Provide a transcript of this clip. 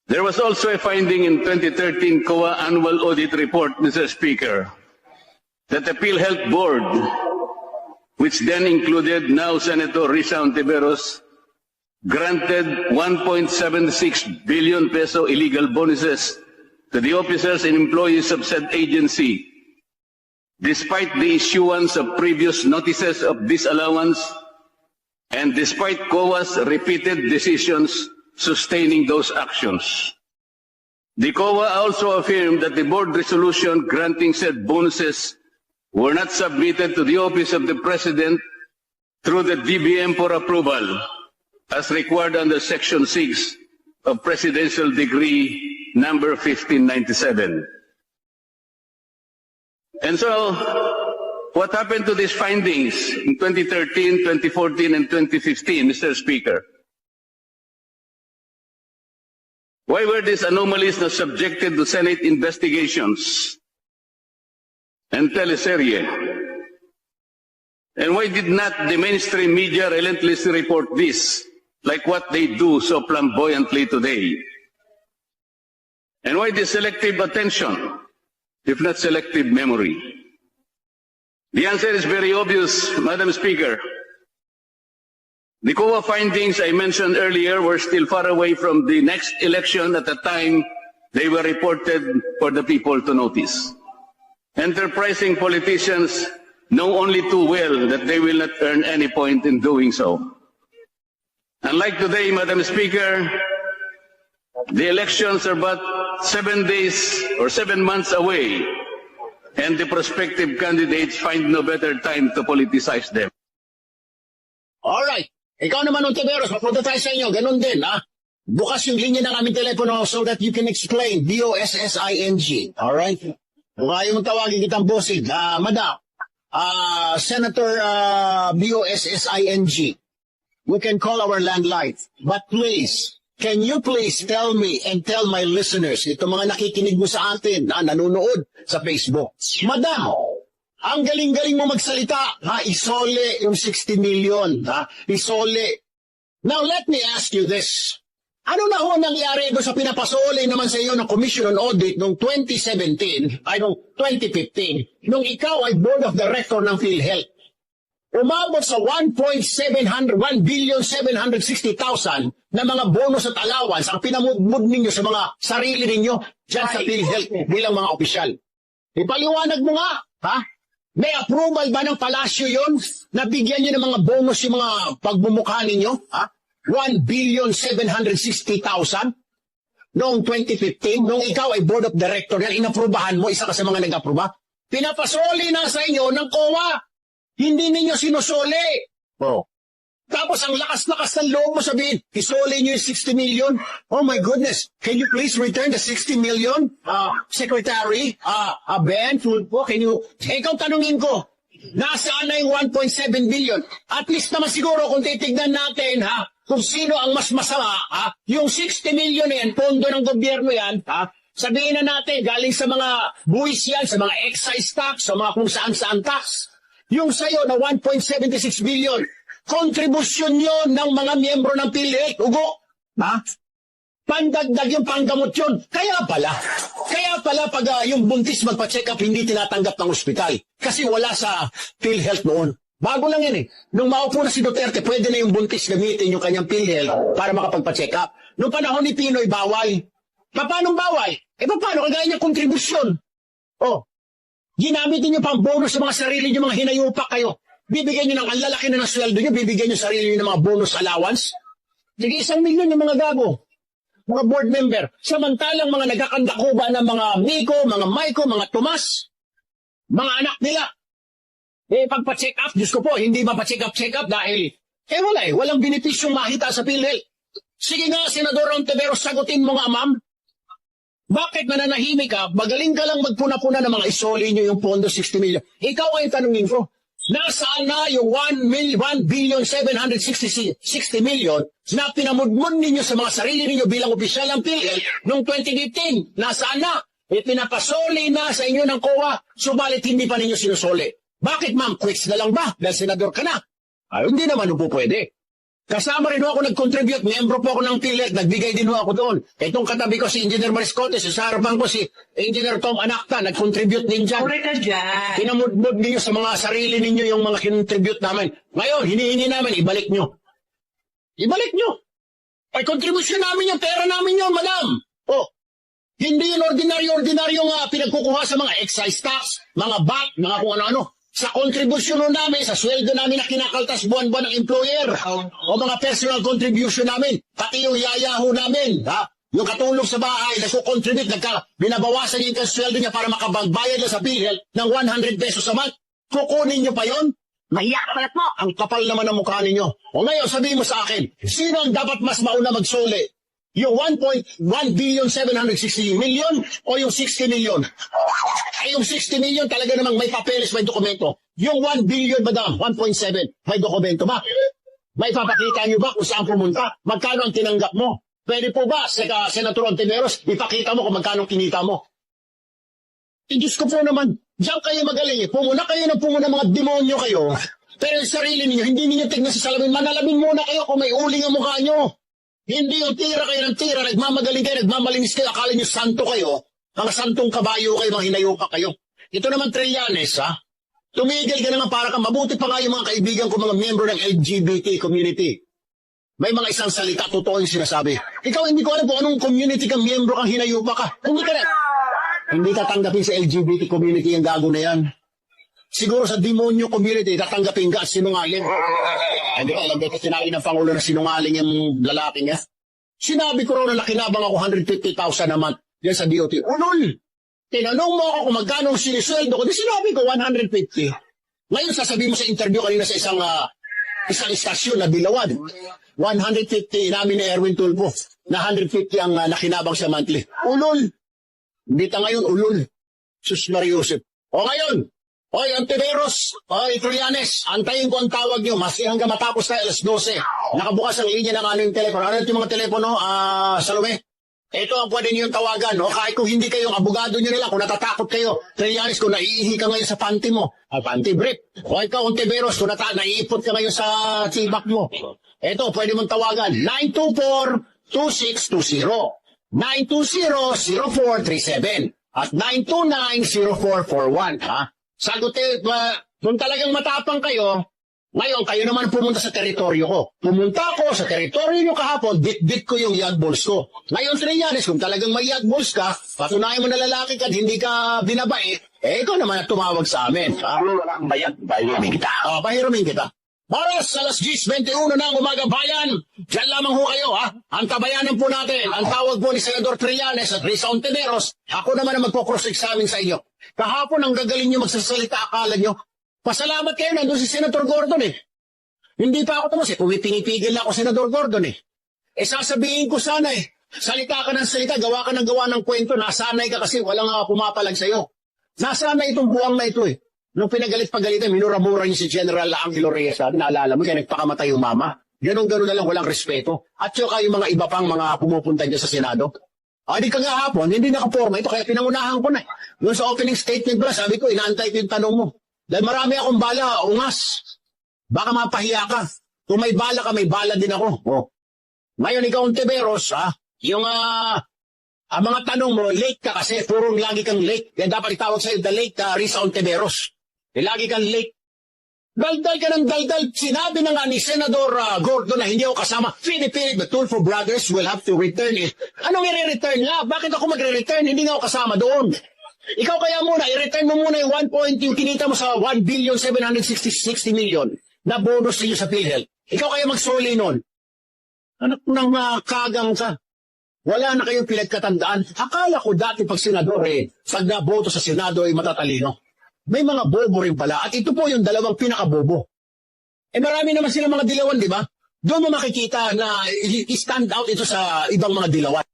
There was also a finding in 2013 COA Annual Audit Report, Mr. Speaker, that the PhilHealth Board, which then included now Senator Risa Ontiveros, granted 1.76 billion peso illegal bonuses to the officers and employees of said agency, despite the issuance of previous notices of disallowance and despite COA's repeated decisions sustaining those actions. The COA also affirmed that the board resolution granting said bonuses were not submitted to the Office of the President through the DBM for approval, as required under Section 6 of Presidential Decree number 1597. And so, what happened to these findings in 2013, 2014, and 2015, Mr. Speaker? Why were these anomalies not subjected to Senate investigations and teleserye? And why did not the mainstream media relentlessly report this, like what they do so flamboyantly today? And why this selective attention, if not selective memory? The answer is very obvious, Madam Speaker. The COA findings I mentioned earlier were still far away from the next election at the time they were reported for the people to notice. Enterprising politicians know only too well that they will not earn any point in doing so. Unlike today, Madam Speaker, the elections are but 7 days or 7 months away, and the prospective candidates find no better time to politicize them. Alright. Ikaw naman, Ontiveros, mapunta tayo sa inyo. Ganun din, ha? Bukas yung linya ng aming telepono so that you can explain. BOSSING. Alright? Kung ayaw mong tawagin kitang bossing, Madam, Senator BOSSING, we can call our landline. But please, can you please tell me and tell my listeners, ito mga nakikinig mo sa atin, nanonood sa Facebook. Madam, ang galing-galing mo magsalita, isole yung 60 million, isole. Now, let me ask you this. Ano na ho nangyari doon sa pinapasole naman sa iyo ng Commission on Audit noong 2017, 2015, nung ikaw ay Board of Director ng PhilHealth? Umabot sa 1.760 billion na mga bonus at allowance ang pinamudmud ninyo sa mga sarili ninyo dyan sa PhilHealth bilang mga opisyal. Ipaliwanag mo nga, ha? May approval ba ng palasyo yon na bigyan nyo ng mga bonus yung mga pagbumukha ninyo? Ha? 1,760,000 noong 2015, noong ikaw ay Board of Director yan, inaprubahan mo, isa ka sa mga nag-aproba. Pinapasoli na sa inyo ng COA. Hindi ninyo sinusoli. Oh. Tapos ang lakas-lakas ng loob mo sabihin, isoli nyo yung 60 million. Oh my goodness, can you please return the 60 million? Secretary, Ben Fulpo, can you, ikaw tanungin ko, nasaan na yung 1.7 billion? At least naman siguro kung titignan natin, kung sino ang mas masama, yung 60 million yan, pondo ng gobyerno yan, sabihin na natin, galing sa mga buwis yan, sa mga excise tax, sa mga kung saan-saan tax. Yung sayo na 1.76 billion, kontribusyon yun ng mga miyembro ng PhilHealth, ugo. Pandagdag yung panggamot yun. Kaya pala pag yung buntis magpa-check up, hindi tinatanggap ng ospital. Kasi wala sa PhilHealth noon. Bago lang yan eh. Nung maupo na si Duterte, pwede na yung buntis gamitin yung kanyang PhilHealth para makapagpa-check up. Nung panahon ni Pinoy, bawal. Paano bawal? Paano? Kagaya niyang kontribusyon. Ginamit niyo pang bonus sa mga sarili niyo, mga hinayupak kayo. Bibigyan nyo ng ang lalaki na ng sweldo nyo, bibigyan nyo sarili nyo ng mga bonus allowance. Sige, 1 milyon yung mga gago, mga board member. Samantalang mga nagkakandakuba ng mga Miko, mga Maiko, mga Tomas, mga anak nila. Pagpa-check up, Diyos ko po, hindi mapa-check up dahil, wala walang benepisyong mahita sa PhilHealth. Sige nga, Senador Ontiveros, sagutin mo nga, ma'am. Bakit mananahimik ka? Magaling ka lang magpuna-puna ng mga isoli nyo yung pondo 60 million. Ikaw ay tanungin ko. Nasaan na yung 1,760 million na pinamudmud ninyo sa mga sarili ninyo bilang opisyal ng PhilHealth noong 2015? Nasaan na? Pinapasoli na sa inyo ng COA, subalit hindi pa ninyo sinusoli. Bakit, ma'am? Quits na lang ba? Dahil senador ka na. Hindi naman po pwede. Kasama rin ho ako nag-contribute, membro po ako ng PhilHealth, nagbigay din ho ako doon. Itong katabi ko si Engineer Mariscote, sa harapan ko si Engineer Tom Anacta, nag-contribute din dyan. Uri ka dyan. Pinamudmud ninyo sa mga sarili ninyo yung mga kinontribute namin. Ngayon, hinihingi namin, ibalik nyo. Ibalik nyo. Ay, contribution namin yung pera namin yun, madam. Oh, hindi yun ordinaryo-ordinaryong pinagkukuha sa mga excise tax, mga VAT, mga kung ano-ano. Sa contribution nun namin, sa sweldo namin na kinakaltas buwan-buwan ng employer, o mga personal contribution namin, pati yung yayaho namin, ha? Yung katulong sa bahay, nagko-contribute, binabawasan yung sweldo niya para makapagbayad na sa PhilHealth ng 100 pesos a month. Kukunin niyo pa yon? Mahiyak palat mo. Ang kapal naman ng mukha ninyo. O ngayon, sabihin mo sa akin, sino ang dapat mas mauna magsuli? Yung 1.1,760 million o yung 60 million? Ay, yung 60 million talaga namang may papeles, may dokumento. Yung 1 billion, madam, 1.7, may dokumento ba? May papakita niyo ba kung saan pumunta? Magkano ang tinanggap mo? Pwede po ba, Senator Ontiveros, ipakita mo kung magkano kinita mo? Diyos ko po naman, diyan kayo magaling eh. Pumuna kayo ng pumuna, mga demonyo kayo. Pero yung sarili ninyo, hindi ninyo tignan sa salamin. Manalamin muna kayo kung may uling ang mukha nyo. Hindi yung tira kayo ng tira, nagmamagaling kayo, nagmamalinis kayo, akala nyo santo kayo. Mga santong kabayo kayo, mga hinayupa kayo. Ito naman, Trillanes, ha? Tumigil ka naman para kang mabuti pa nga yung mga kaibigan ko, mga miyembro ng LGBT community. May mga isang salita, totoo yung sinasabi. Ikaw, hindi ko alam kung anong community kang miyembro kang hinayupa ka. Hindi ka tanggapin sa LGBT community yung gago na yan. Siguro sa demonyo community, tatanggapin ka at sinungaling. Hindi ko alam, dito sinabi ng Pangulo na sinungaling yung lalaki niya. Sinabi ko raw na nakinabang ako 150,000 naman yan sa DOT. Unol! Tinanong mo ako kung magkano ang sinisweldo ko, di sinabi ko 150. Ngayon sasabihin mo sa interview kanina sa isang istasyon na Bilawad. 150 namin ni Erwin Tulfo na 150 ang nakinabang sa monthly. Ulol! Hindi ta ngayon, ulol. Sus Mariusip. O ngayon, oy, Ontiveros, oy, Trillanes, antayin ko ang tawag nyo, maski hanggang matapos tayo, alas 12. Nakabukas ang linya ng yung telepono. Ano yung mga telepono, Salome? Ito ang pwede nyo yung tawagan, no? Kahit kung hindi kayong abogado nyo nila, kung natatakot kayo, Trillanes, kung naiihi ka ngayon sa panty mo, panty brief. O ikaw, Ontiveros, kung naiipot ka ngayon sa tibak mo. Ito, pwede mong tawagan, 924-2620, 920-0437, at 929-0441, ha? Sagutin, kung talagang matapang kayo, ngayon kayo naman pumunta sa teritoryo ko. Pumunta ako sa teritoryo nyo kahapon, bit-bit ko yung yag balls ko. Ngayon, Trillanes, kung talagang may yag balls ka, patunayan mo na lalaki ka at hindi ka binabait, ikaw naman ang tumawag sa amin. Walang bayad, bahirumin kita. Bahirumin kita. Maras, alas 10:21 ng umaga bayan. Diyan lamang ho kayo, ha? Ang tabayanan po natin, ang tawag po ni Senador Trillanes at Risa Ontiveros, ako naman ang magpo-cross-examine sa inyo. Kahapon ang gagaling nyo magsasalita, akala nyo. Pasalamat kayo, nandun si Senator Gordon eh. Hindi pa ako tapos eh, pumipinipigil na ako Senador Gordon eh. Sasabihin ko sana eh, salita ka ng salita, gawa ka ng gawa ng kwento, nasanay ka kasi walang pumapalag sa'yo. Nasanay itong buwang na ito eh. Nung pinagalit-pagalitan, minura-mura niyo si General Angelo Reyes, naalala mo, kaya nagpakamatay yung mama. Ganon-ganon na lang, walang respeto. At saka yung mga iba pang mga pumupunta niya sa Senado. Di ka nga hapon, hindi nakaporma ito, kaya pinangunahan ko na. Noon sa opening statement pala, sabi ko, inaantay ko yung tanong mo. Dahil marami akong bala, ungas. Baka mapahiya ka. Kung may bala ka, may bala din ako. Oh. Ngayon, ikaw, Ontiveros, yung ang mga tanong mo, late ka kasi, purong lagi kang late. Kaya dapat itawag sa'yo, the late Risa Ontiveros. Lagi kang late. Daldal ka ng daldal. Sinabi na nga ni Senador Gordon na hindi ako kasama. Philippine, the Tulfo brothers will have to return it. Anong i-return nga? Bakit ako magre-return? Hindi nga ako kasama doon. Ikaw kaya muna, i-return mo muna yung 1 point, yung kinita mo sa 1,760 million na bonus niyo sa PhilHealth. Ikaw kaya magsuli nun. Anak ng kagang ka. Wala na kayong pinagkatandaan. Akala ko dati pag senador pag naboto sa Senado ay matatalino. May mga bobo rin pala. At ito po yung dalawang pinakabobo. Marami naman silang mga dilawan, di ba? Doon mo makikita na i-stand out ito sa ibang mga dilawan.